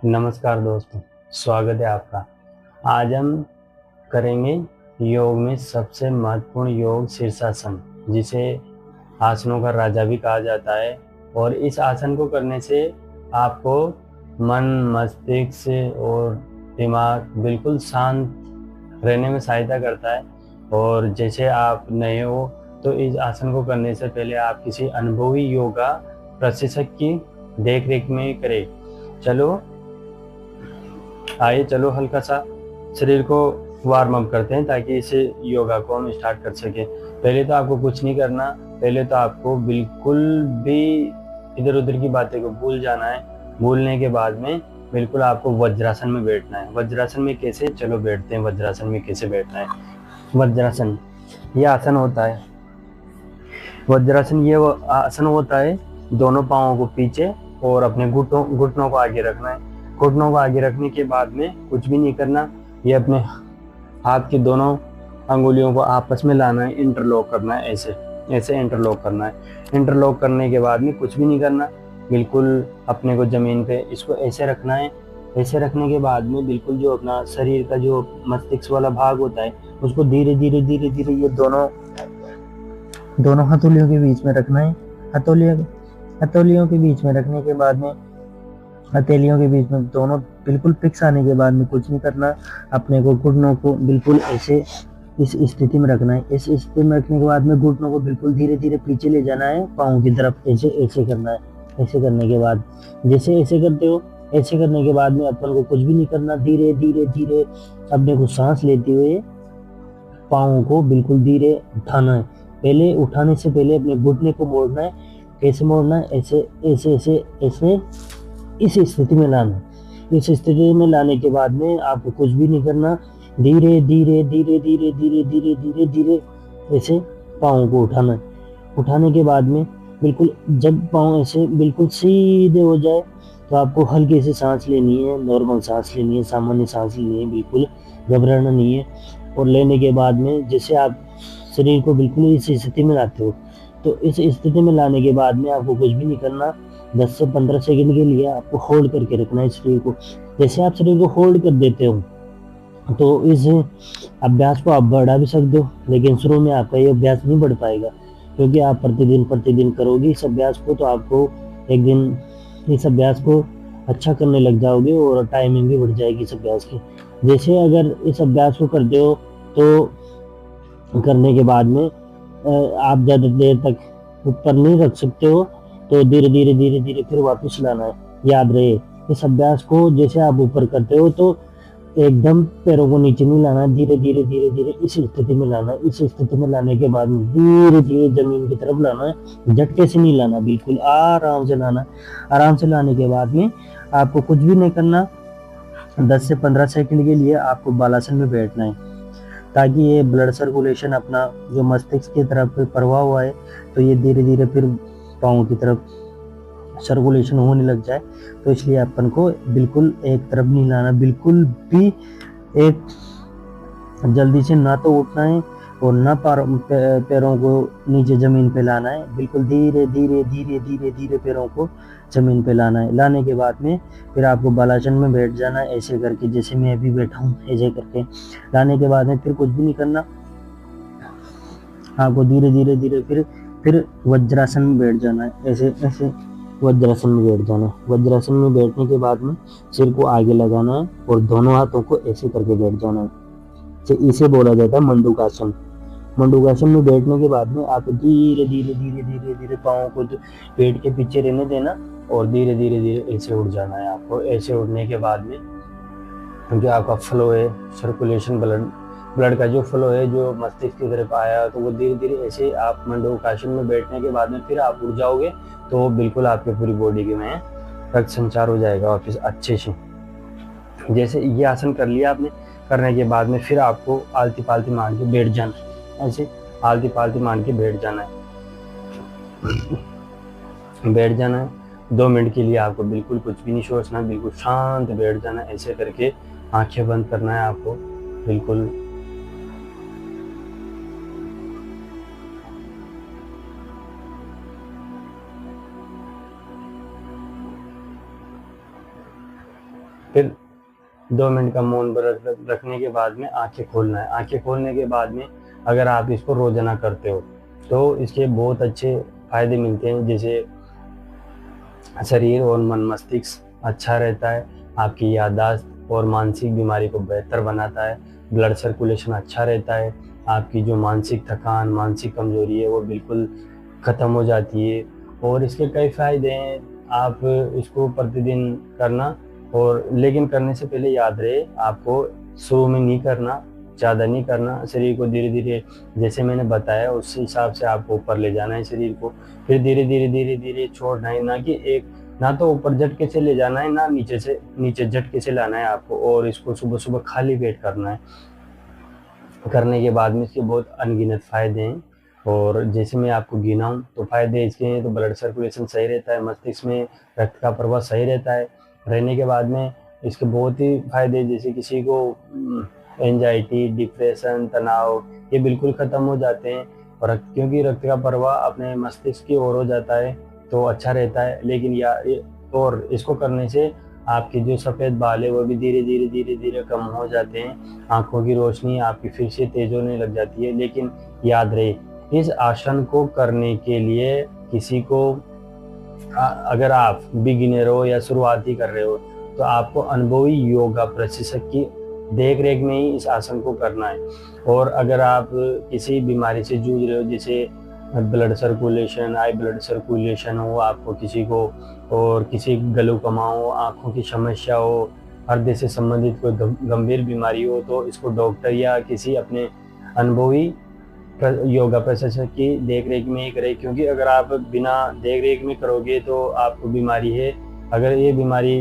नमस्कार दोस्तों, स्वागत है आपका। आज हम करेंगे योग में सबसे महत्वपूर्ण योग शीर्षासन, जिसे आसनों का राजा भी कहा जाता है। और इस आसन को करने से आपको मन, मस्तिष्क और दिमाग बिल्कुल शांत रहने में सहायता करता है। और जैसे आप नए हो तो इस आसन को करने से पहले आप किसी अनुभवी योगा प्रशिक्षक की देख-रेख में करें। चलो हल्का सा शरीर को वार्म अप करते हैं ताकि इस योगा को हम स्टार्ट कर सकें। पहले तो आपको कुछ नहीं करना, पहले तो आपको बिल्कुल भी इधर उधर की बातें को भूल जाना है। भूलने के बाद में बिल्कुल आपको वज्रासन में बैठना है। वज्रासन में कैसे, चलो बैठते हैं। वज्रासन में कैसे बैठना है। वज्रासन ये आसन होता है। वज्रासन ये आसन होता है, दोनों पाँवों को पीछे और अपने घुटनों को आगे रखना है। घुटनों को आगे रखने के बाद में कुछ भी नहीं करना, ये अपने हाथ की दोनों अंगुलियों को आपस में लाना है, इंटरलॉक करना है। ऐसे इंटरलॉक करना है। इंटरलॉक करने के बाद में कुछ भी नहीं करना, बिल्कुल अपने को जमीन पे इसको ऐसे रखना है। ऐसे रखने के बाद में बिल्कुल जो अपना शरीर का जो मस्तिष्क वाला भाग होता है उसको धीरे धीरे ये दोनों हथेलियों के बीच में रखना है। हथेलियों के बीच में रखने के बाद में हथेलियों के बीच में दोनों बिल्कुल फिक्स आने के बाद में कुछ नहीं करना, अपने को घुटनों को बिल्कुल ऐसे इस स्थिति में रखना है। इस स्थिति में रखने के बाद में घुटनों को बिल्कुल धीरे धीरे पीछे ले जाना है, पाँव की तरफ ऐसे करना है। ऐसे करने के बाद जैसे ऐसे करते हो, ऐसे करने के बाद में अपन को कुछ भी नहीं करना, धीरे धीरे अपने को सांस लेते हुए पाँव को बिल्कुल धीरे उठाना है। पहले उठाने से पहले अपने घुटने को मोड़ना है। कैसे मोड़ना है, ऐसे इस स्थिति में लाना। इस स्थिति में लाने के बाद में आपको कुछ भी नहीं करना, धीरे धीरे ऐसे पाँव को उठाना है। उठाने के बाद में बिल्कुल जब पाँव ऐसे बिल्कुल सीधे हो जाए तो आपको हल्की सी सांस लेनी है, नॉर्मल सांस लेनी है, सामान्य सांस लेनी है, बिल्कुल घबराना नहीं है। और लेने के बाद में जैसे आप शरीर को बिल्कुल इस स्थिति में लाते हो, तो इस स्थिति में लाने के बाद में आपको कुछ भी नहीं करना। 10 से 15 सेकंड के लिए आपको होल्ड करके रखना है शरीर को। जैसे आप शरीर को होल्ड कर देते हो तो इस अभ्यास को आप बढ़ा भी सकते हो, लेकिन शुरू में आपका ये अभ्यास नहीं बढ़ पाएगा, क्योंकि आप प्रतिदिन करोगे इस अभ्यास को, तो आपको एक दिन इस अभ्यास को अच्छा करने लग जाओगे और टाइमिंग भी बढ़ जाएगी इस अभ्यास की। जैसे अगर इस अभ्यास को करते हो तो करने के बाद में आप ज़्यादा देर तक ऊपर नहीं रख सकते हो, तो धीरे धीरे फिर वापस लाना है। याद रहे इस अभ्यास को, जैसे आप ऊपर करते हो तो एकदम पैरों को नीचे नहीं लाना, धीरे धीरे इस स्थिति में लाना। इस स्थिति में लाने के बाद धीरे धीरे जमीन की तरफ लाना है, झटके से नहीं लाना, बिल्कुल आराम से लाना। आराम से लाने के बाद में आपको कुछ भी नहीं करना। 10 से 15 सेकंड के लिए आपको बालासन में बैठना है, ताकि ये ब्लड सर्कुलेशन अपना जो मस्तिष्क की तरफ प्रवाह हुआ है तो ये धीरे धीरे फिर पाँव की तरफ सर्कुलेशन होने लग जाए। तो इसलिए अपन को बिल्कुल एक तरफ नहीं लाना, बिल्कुल भी एक जल्दी से ना तो उठना है और ना पैरों को नीचे जमीन पे लाना है। बिल्कुल धीरे धीरे पैरों को जमीन पे लाना है। लाने के बाद में फिर आपको बालासन में बैठ जाना है, ऐसे करके जैसे मैं अभी बैठा हूँ ऐसे करके। लाने के बाद में फिर कुछ भी नहीं करना, आपको धीरे धीरे फिर वज्रासन में बैठ जाना है। ऐसे वज्रासन में बैठ जाना है। वज्रासन में बैठने के बाद में सिर को आगे लगाना है और दोनों हाथों को ऐसे करके बैठ जाना है। इसे बोला जाता है मंडूकासन। मंडूकासन में बैठने के बाद में आप धीरे धीरे पाँव को पेट के पीछे रहने देना और धीरे धीरे ऐसे उठ जाना है आपको। ऐसे उठने के बाद में क्योंकि आपका फ्लो है, सर्कुलेशन ब्लड का जो फ्लो है जो मस्तिष्क की तरफ आया, तो वो धीरे धीरे ऐसे आप मंडूकासन में बैठने के बाद में फिर आप उठ जाओगे तो बिल्कुल आपके पूरी बॉडी के में रक्त संचार हो जाएगा वापस अच्छे से। जैसे ये आसन कर लिया आपने, करने के बाद में फिर आपको आलती पालती मार के बैठ जाना है। ऐसे आलती पालती मार के बैठ जाना है। बैठ जाना है 2 मिनट के लिए। आपको बिल्कुल कुछ भी नहीं सोचना, बिल्कुल शांत बैठ जाना है। ऐसे करके आंखें बंद करना है आपको बिल्कुल। फिर 2 मिनट का मौन रखने के बाद में आंखें खोलना है। आंखें खोलने के बाद में अगर आप इसको रोजाना करते हो तो इसके बहुत अच्छे फायदे मिलते हैं, जैसे शरीर और मन मस्तिष्क अच्छा रहता है, आपकी याददाश्त और मानसिक बीमारी को बेहतर बनाता है, ब्लड सर्कुलेशन अच्छा रहता है, आपकी जो मानसिक थकान, मानसिक कमजोरी है वो बिल्कुल ख़त्म हो जाती है। और इसके कई फ़ायदे हैं, आप इसको प्रतिदिन करना, और लेकिन करने से पहले याद रहे आपको शुरू में नहीं करना, ज़्यादा नहीं करना, शरीर को धीरे धीरे जैसे मैंने बताया उस हिसाब से आपको ऊपर ले जाना है शरीर को, फिर धीरे धीरे धीरे धीरे छोड़ना है, ना कि एक ना तो ऊपर झटके से ले जाना है, ना नीचे झटके से लाना है आपको। और इसको सुबह सुबह खाली पेट करना है। करने के बाद में इसके बहुत अनगिनत फ़ायदे हैं, और जैसे मैं आपको गिनाऊँ तो फ़ायदे इसके हैं, तो ब्लड सर्कुलेशन सही रहता है, मस्तिष्क में रक्त का प्रवाह सही रहता है। रहने के बाद में इसके बहुत ही फ़ायदे, जैसे किसी को एंजाइटी, डिप्रेशन, तनाव ये बिल्कुल ख़त्म हो जाते हैं, और क्योंकि रक्त का प्रवाह अपने मस्तिष्क की ओर हो जाता है तो अच्छा रहता है। लेकिन और इसको करने से आपके जो सफ़ेद बाल है वो भी धीरे धीरे धीरे धीरे कम हो जाते हैं, आंखों की रोशनी आपकी फिर से तेज होने लग जाती है। लेकिन याद रहे, इस आसन को करने के लिए किसी को अगर आप बिगिनर हो या शुरुआती कर रहे हो तो आपको अनुभवी योगा प्रशिक्षक की देख रेख में ही इस आसन को करना है। और अगर आप किसी बीमारी से जूझ रहे हो, जैसे blood circulation, high blood circulation हो आपको किसी को, और किसी गलूकमा हो, आँखों की समस्या हो, हृदय से संबंधित कोई गंभीर बीमारी हो, तो इसको डॉक्टर या किसी अपने अनुभवी योगा प्रशिक्षक की देख रेख में ही करें। क्योंकि अगर आप बिना देख रेख में करोगे तो आपको बीमारी है, अगर ये बीमारी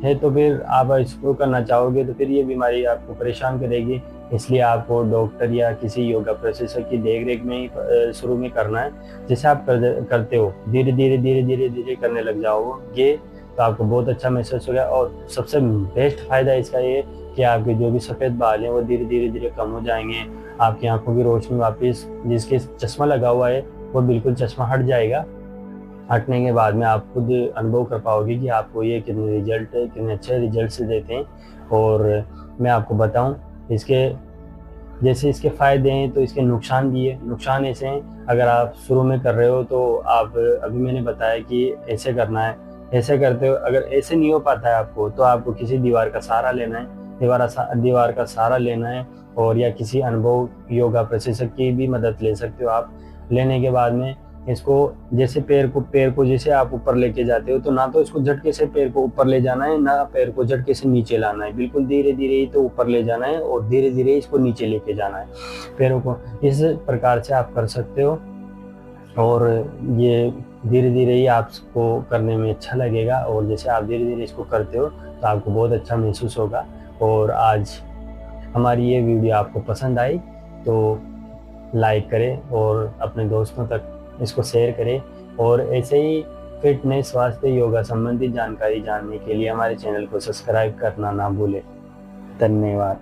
है तो फिर आप इसको करना चाहोगे तो फिर ये बीमारी आपको परेशान करेगी। इसलिए आपको डॉक्टर या किसी योगा प्रशिक्षक की देख रेख में ही शुरू में करना है। जैसे आप करते हो धीरे धीरे धीरे धीरे धीरे करने लग जाओगे तो आपको बहुत अच्छा महसूस होगा। और सबसे बेस्ट फायदा इसका ये कि आपके जो भी सफ़ेद बाल हैं वो धीरे धीरे धीरे कम हो जाएंगे, आपकी आंखों की रोशनी वापस, जिसके चश्मा लगा हुआ है वो बिल्कुल चश्मा हट जाएगा। हटने के बाद में आप खुद अनुभव कर पाओगे कि आपको ये कितने अच्छे रिजल्ट देते हैं। और मैं आपको बताऊं, इसके जैसे इसके फ़ायदे हैं तो इसके नुकसान भी है। नुकसान ऐसे हैं, अगर आप शुरू में कर रहे हो तो आप, अभी मैंने बताया कि ऐसे करना है, ऐसे करते हो, अगर ऐसे नहीं हो पाता है आपको तो आपको किसी दीवार का सहारा लेना है, दीवार का सहारा लेना है, और या किसी अनुभव योगा प्रशिक्षक की भी मदद ले सकते हो आप। लेने के बाद में इसको जैसे पैर को जैसे आप ऊपर लेके जाते हो तो ना तो इसको झटके से पैर को ऊपर ले जाना है, ना पैर को झटके से नीचे लाना है, बिल्कुल धीरे धीरे ही तो ऊपर ले जाना है और धीरे धीरे इसको नीचे लेके जाना है पैरों को। इस प्रकार से आप कर सकते हो, और ये धीरे धीरे ही आपको करने में अच्छा लगेगा। और जैसे आप धीरे धीरे इसको करते हो तो आपको बहुत अच्छा महसूस होगा। और आज हमारी ये वीडियो आपको पसंद आई तो लाइक करें और अपने दोस्तों तक इसको शेयर करें। और ऐसे ही फिटनेस, स्वास्थ्य, योगा संबंधी जानकारी जानने के लिए हमारे चैनल को सब्सक्राइब करना ना भूलें। धन्यवाद।